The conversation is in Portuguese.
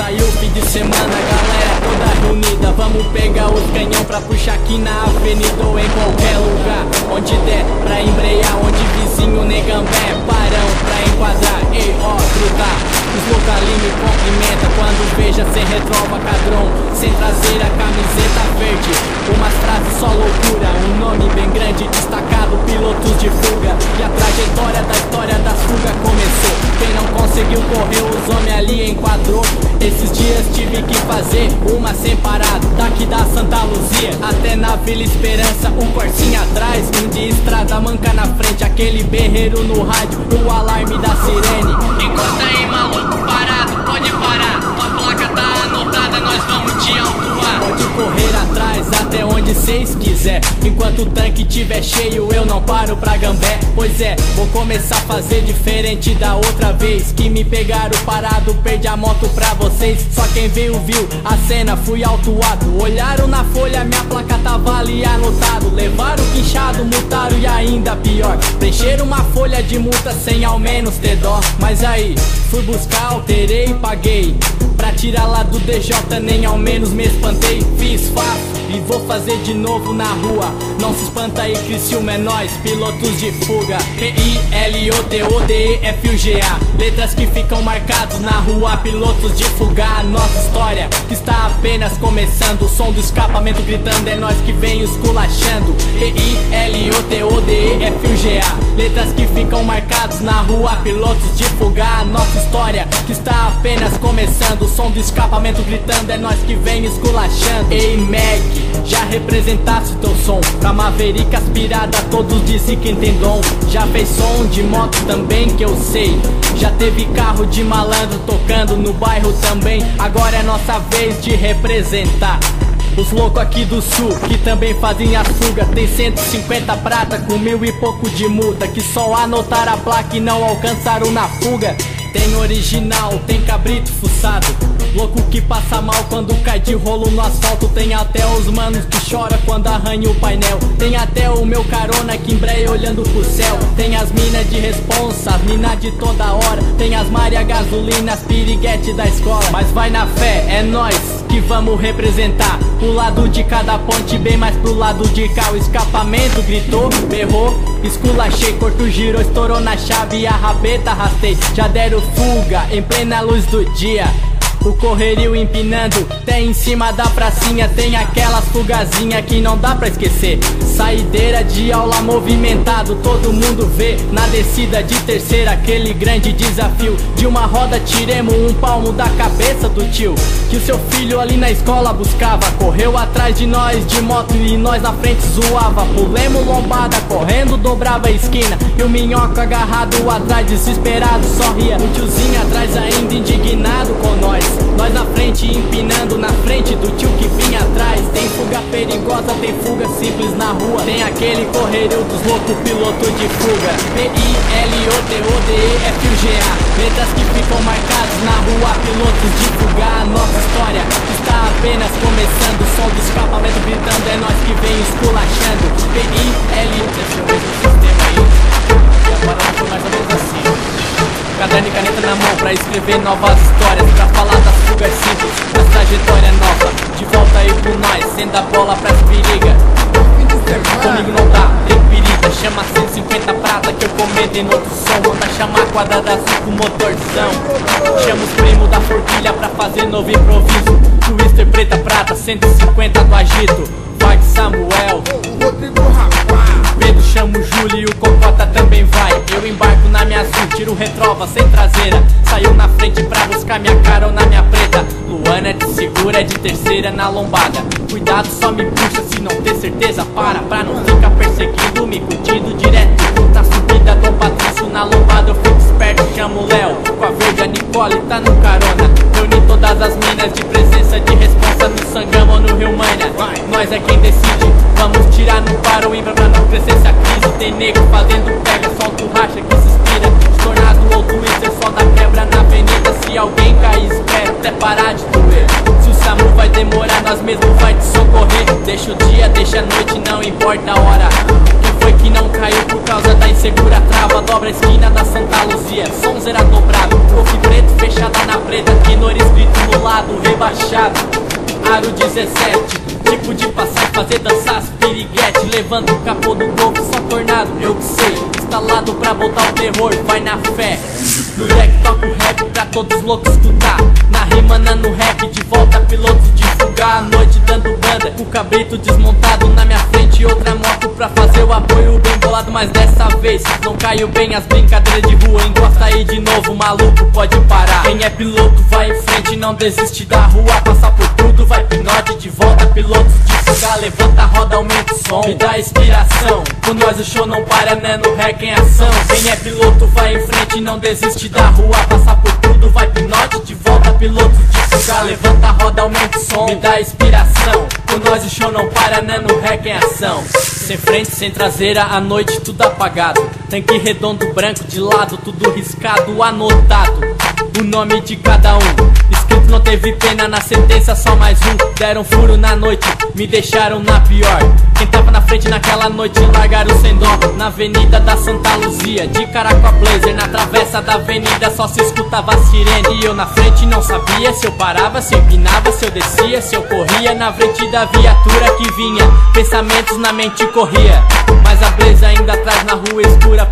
saiu fim de semana, galera toda reunida. Vamos pegar os canhão pra puxar aqui na avenida ou em qualquer lugar onde der pra embrear, onde vizinho negambé, parão pra enquadrar. Ei, ó, truta, os localinhos me cumprimenta quando veja sem retrova cadrão, sem traseira, camiseta verde, umas frases só loucura, um nome bem grande, destacado, pilotos de fuga. E a trajetória da história das fugas começou. Quem não conseguiu correr, os homens ali enquadrou. Esses dias tive que fazer uma sem parar, daqui da Santa Luzia até na Vila Esperança, um corsinho atrás, um de estrada manca na frente, aquele berreiro no rádio, o alarme da sirene. Encosta aí, maluco, parado, pode parar, tua placa tá anotada, nós vamos te autuar. Pode correr atrás até onde cês quiser, enquanto o tanque tiver cheio eu não paro pra gambé. Pois é, vou começar a fazer diferente da outra vez que me pegaram parado, perdi a moto pra vocês. Só quem veio viu a cena, fui autuado. Olharam na folha, minha placa tava ali anotado. Levaram o guinchado, multaram e ainda pior, preencheram uma folha de multa sem ao menos ter dó. Mas aí, fui buscar, alterei e paguei, pra tirar lá do DJ nem ao menos me espantei. Fiz fácil e vou fazer de novo na rua. Não se espanta aí, Criciúma é nós, pilotos de fuga. P-I-L-O-T-O-D-E-F-U-G-A, letras que ficam marcados na rua, pilotos de fuga. A nossa história que está apenas começando, o som do escapamento gritando, é nós que vem esculachando. P-I-L-O-T-O-D-E-F-U-G-A, letras que ficam marcados na rua, pilotos de fuga. A nossa história que está apenas começando, o som do escapamento gritando, é nós que vem esculachando. Ei, Meg, já representasse teu som pra Maverick aspirada, todos dizem que tem dom. Já fez som de moto também que eu sei, já teve carro de malandro tocando no bairro também. Agora é nossa vez de representar os loucos aqui do sul, que também fazem as fugas. Tem 150 prata com 1000 e pouco de multa, que só anotaram a placa e não alcançaram na fuga. Tem original, tem cabrito fuçado, louco que passa mal quando cai de rolo no asfalto. Tem até os manos que chora quando arranha o painel. Tem até o meu carona que embreia olhando pro céu. Tem as minas de responsa, as minas de toda hora. Tem as Maria Gasolina, as piriguete da escola. Mas vai na fé, é nós que vamos representar o lado de cada ponte, bem mais pro lado de cá. O escapamento gritou, berrou, esculachei, corto girou, estourou na chave e a rabeta arrastei. Já deram fuga em plena luz do dia, o correrio empinando, tem em cima da pracinha, tem aquelas fugazinha que não dá pra esquecer. Saideira de aula movimentado, todo mundo vê na descida de terceira, aquele grande desafio. De uma roda tiremos um palmo da cabeça do tio, que o seu filho ali na escola buscava. Correu atrás de nós de moto e nós na frente zoava. Pulemos lombada, correndo dobrava a esquina, e o minhoca agarrado atrás desesperado só ria. O tiozinho atrás ainda indignado com nós na frente empinando, na frente do tio que vinha atrás. Tem fuga perigosa, tem fuga simples na rua, tem aquele correrio dos loucos, piloto de fuga. P-I-L-O-T-O-D-E-F-U-G-A, letras que ficam marcadas na rua, pilotos de fuga. A nossa história está apenas começando, o som do escapamento gritando, é nós que vem esculachando. P-I-L-O-T-O-D-E-F-U-G-A, e agora vai ser mais ou menos assim. Caderno e caneta na mão pra escrever novas histórias, pra falar das fugas simples, da trajetória nova. De volta aí pro nós, sendo a bola pras periga. Comigo não dá, tem periga. Chama 150 prata que eu comento em outro som. Manda chamar quadrada azul com motorzão. Chama os primos da forquilha pra fazer novo improviso. Twister preta prata, 150 do agito. Vai Samuel, Pedro chama o Júlio e o Cocota também vai. Eu embarco na minha azul, tiro retrova sem traseira. Saiu na frente pra buscar minha cara ou na minha preta. Luana é de segura, é de terceira na lombada. Cuidado, só me puxa se não ter certeza. Para, pra não ficar perseguido, me curtindo direto. Na subida do Patrício, na lombada eu fico esperto. Chamo o Léo, com a verde a Nicole tá no carona. Reuni todas as minas de presença, de responsa no Sangama ou no Rio Maina. Nós é quem decide, vamos tirar no paro o Imbra pra não crescer essa crise. Tem nego fazendo pega, solta o racha que se inspira. Estornado ou twister, só dá quebra na avenida. Se alguém cair, espera até parar de doer. Se o SAMU vai demorar, nós mesmo vai te socorrer. Deixa o dia, deixa a noite, não importa a hora. Quem foi que não caiu por causa da insegura trava? Dobra a esquina da Santa Luzia, som zera dobrado. Golfe preto fechada na preta, Knorr escrito no lado rebaixado. Aro 17, tipo de passar e fazer dançar as piriguete. Levanta o capô do Golf, só tornado, eu que sei. Instalado pra botar o terror, vai na fé. No deck toca o rap pra todos loucos escutar. Na rima, no rap, de volta pilotos de fugar. A noite dando banda, o cabrito desmontado na minha frente. Outra moto pra fazer o apoio bem bolado. Mas dessa vez não caiu bem as brincadeiras de rua. Encosta aí de novo, maluco, pode parar. Quem é piloto vai em frente, não desiste da rua. Passar por tudo, vai pinote de volta. Pilotos de fugar, levanta a roda, aumenta o som. Me dá inspiração, com nós o show não para, né, no rec em ação. Quem é piloto vai em frente, não desiste da rua. Passar por tudo, vai pinote de volta. Pilotos de fugar, levanta a roda, aumenta o som. Me dá inspiração, com nós o show não para, né, no rec em ação. Sem frente, sem traseira, à noite tudo apagado. Tanque redondo, branco de lado, tudo riscado, anotado o nome de cada um. Escrito não teve pena, na sentença só mais um. Deram furo na noite, me deixaram na pior. Quem tava na frente naquela noite largaram sem dó. Na avenida da Santa Luzia, de cara com a blazer. Na travessa da avenida só se escutava a sirene. E eu na frente não sabia se eu parava, se eu empinava, se eu descia, se eu corria. Na frente da viatura que vinha, pensamentos na mente corria. Mas a blazer ainda atrás na rua escura.